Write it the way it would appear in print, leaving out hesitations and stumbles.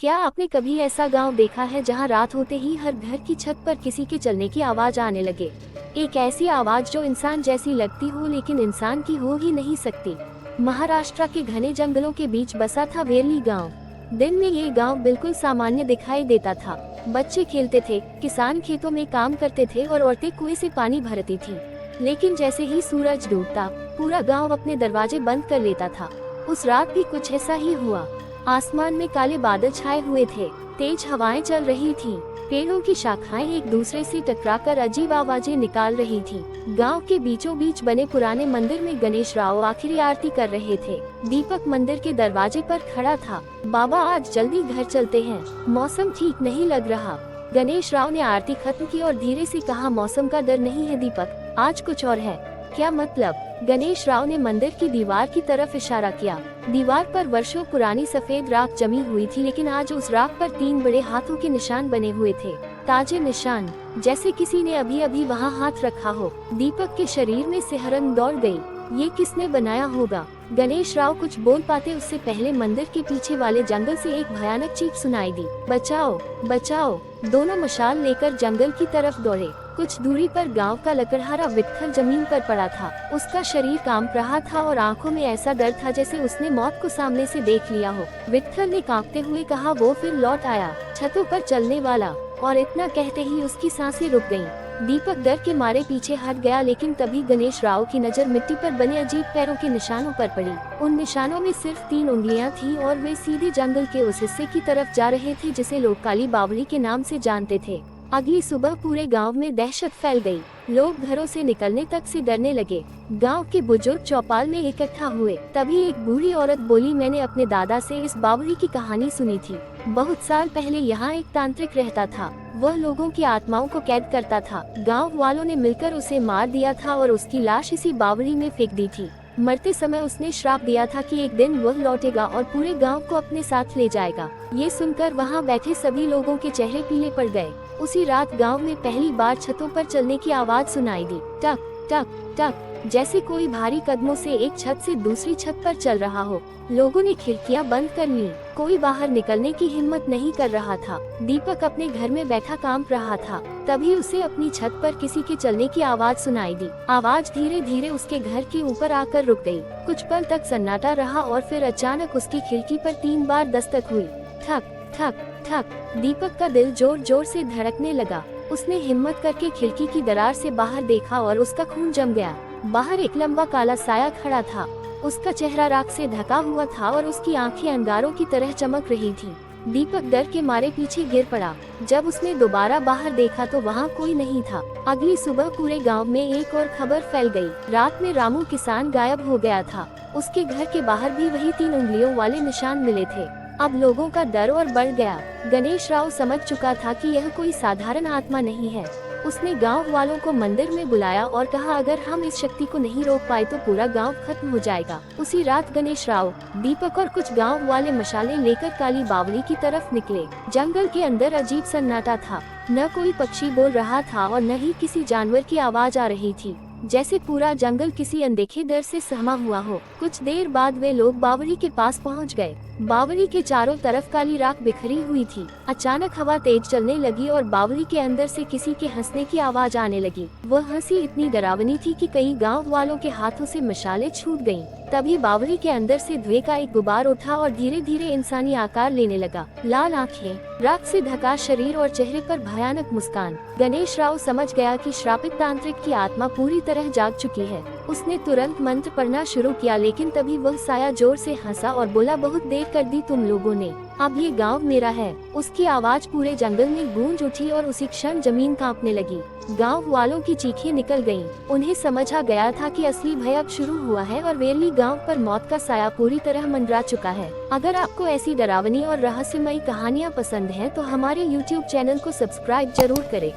क्या आपने कभी ऐसा गांव देखा है जहां रात होते ही हर घर की छत पर किसी के चलने की आवाज आने लगे? एक ऐसी आवाज जो इंसान जैसी लगती हो लेकिन इंसान की हो ही नहीं सकती। महाराष्ट्र के घने जंगलों के बीच बसा था वेरली गांव। दिन में ये गांव बिल्कुल सामान्य दिखाई देता था। बच्चे खेलते थे, किसान खेतों में काम करते थे और औरतें कुएं से पानी भरती थी। लेकिन जैसे ही सूरज डूबता, पूरा गांव अपने दरवाजे बंद कर लेता था। उस रात भी कुछ ऐसा ही हुआ। आसमान में काले बादल छाए हुए थे, तेज हवाएं चल रही थीं, पेड़ों की शाखाएं एक दूसरे से टकराकर अजीब आवाजें निकाल रही थीं। गांव के बीचों बीच बने पुराने मंदिर में गणेश राव आखिरी आरती कर रहे थे। दीपक मंदिर के दरवाजे पर खड़ा था। बाबा, आज जल्दी घर चलते हैं, मौसम ठीक नहीं लग रहा। गणेश राव ने आरती खत्म की और धीरे से कहा, मौसम का डर नहीं है दीपक, आज कुछ और है। क्या मतलब? गणेश राव ने मंदिर की दीवार की तरफ इशारा किया। दीवार पर वर्षों पुरानी सफेद राख जमी हुई थी, लेकिन आज उस राख पर 3 बड़े हाथों के निशान बने हुए थे। ताजे निशान, जैसे किसी ने अभी अभी वहां हाथ रखा हो। दीपक के शरीर में सिहरन दौड़ गई। ये किसने बनाया होगा? गणेश राव कुछ बोल पाते उससे पहले मंदिर के पीछे वाले जंगल से एक भयानक चीख सुनाई दी, बचाओ बचाओ। दोनों मशाल लेकर जंगल की तरफ दौड़े। कुछ दूरी पर गांव का लकड़हारा विट्ठल जमीन पर पड़ा था। उसका शरीर कांप रहा था और आंखों में ऐसा डर था जैसे उसने मौत को सामने से देख लिया हो। विट्ठल ने कांपते हुए कहा, वो फिर लौट आया, छतों पर चलने वाला। और इतना कहते ही उसकी सांसें रुक गईं। दीपक डर के मारे पीछे हट गया, लेकिन तभी गणेश राव की नजर मिट्टी पर बने अजीब पैरों के निशानों पर पड़ी। उन निशानों में सिर्फ 3 उंगलियां थीं और वे सीधे जंगल के उस हिस्से की तरफ जा रहे थे जिसे लोग काली बावली के नाम से जानते थे। अगली सुबह पूरे गांव में दहशत फैल गई। लोग घरों से निकलने तक से डरने लगे। गांव के बुजुर्ग चौपाल में इकट्ठा हुए। तभी एक बूढ़ी औरत बोली, मैंने अपने दादा से इस बावली की कहानी सुनी थी। बहुत साल पहले यहाँ एक तांत्रिक रहता था। वह लोगों की आत्माओं को कैद करता था। गांव वालों ने मिलकर उसे मार दिया था और उसकी लाश इसी बावली में फेंक दी थी। मरते समय उसने श्राप दिया था कि एक दिन वह लौटेगा और पूरे गांव को अपने साथ ले जाएगा। ये सुनकर वहां बैठे सभी लोगों के चेहरे पीले पड़ गए। उसी रात गांव में पहली बार छतों पर चलने की आवाज सुनाई दी, टक टक टक, जैसे कोई भारी कदमों से एक छत से दूसरी छत पर चल रहा हो। लोगों ने खिड़कियां बंद कर लीं। कोई बाहर निकलने की हिम्मत नहीं कर रहा था। दीपक अपने घर में बैठा कांप रहा था। तभी उसे अपनी छत पर किसी के चलने की आवाज सुनाई दी। आवाज धीरे धीरे उसके घर के ऊपर आकर रुक गई। कुछ पल तक सन्नाटा रहा और फिर अचानक उसकी खिड़की पर 3 बार दस्तक हुई। ठक ठक ठक। दीपक का दिल जोर जोर से धड़कने लगा। उसने हिम्मत करके खिड़की की दरार से बाहर देखा और उसका खून जम गया। बाहर एक लंबा काला साया खड़ा था। उसका चेहरा राख से ढका हुआ था और उसकी आंखें अंगारों की तरह चमक रही थीं। दीपक डर के मारे पीछे गिर पड़ा। जब उसने दोबारा बाहर देखा तो वहाँ कोई नहीं था। अगली सुबह पूरे गांव में एक और खबर फैल गई। रात में रामू किसान गायब हो गया था। उसके घर के बाहर भी वही 3 उंगलियों वाले निशान मिले थे। अब लोगों का डर और बढ़ गया। गणेश राव समझ चुका था कि यह कोई साधारण आत्मा नहीं है। उसने गांव वालों को मंदिर में बुलाया और कहा, अगर हम इस शक्ति को नहीं रोक पाए तो पूरा गांव खत्म हो जाएगा। उसी रात गणेश राव, दीपक और कुछ गांव वाले मशालें लेकर काली बावली की तरफ निकले। जंगल के अंदर अजीब सन्नाटा था। न कोई पक्षी बोल रहा था और न ही किसी जानवर की आवाज आ रही थी, जैसे पूरा जंगल किसी अनदेखे डर से सहमा हुआ हो। कुछ देर बाद वे लोग बावली के पास पहुंच गए। बावली के चारों तरफ काली राख बिखरी हुई थी। अचानक हवा तेज चलने लगी और बावली के अंदर से किसी के हंसने की आवाज आने लगी। वह हंसी इतनी डरावनी थी कि कई गांव वालों के हाथों से मशालें छूट गईं। तभी बावली के अंदर से धुएं का एक गुबार उठा और धीरे धीरे इंसानी आकार लेने लगा। लाल आंखें, राख से ढका शरीर और चेहरे पर भयानक मुस्कान। गणेश राव समझ गया कि श्रापित तांत्रिक की आत्मा पूरी तरह जाग चुकी है। उसने तुरंत मंत्र पढ़ना शुरू किया, लेकिन तभी वह साया जोर से हंसा और बोला, बहुत देर कर दी तुम लोगों ने, अब ये गांव मेरा है। उसकी आवाज पूरे जंगल में गूंज उठी और उसी क्षण जमीन कांपने लगी। गांव वालों की चीखें निकल गईं। उन्हें समझ आ गया था कि असली भय अब शुरू हुआ है और वेरली गांव पर मौत का साया पूरी तरह मंडरा चुका है। अगर आपको ऐसी डरावनी और रहस्यमयी कहानियाँ पसंद हैं तो हमारे YouTube चैनल को सब्सक्राइब जरूर करें।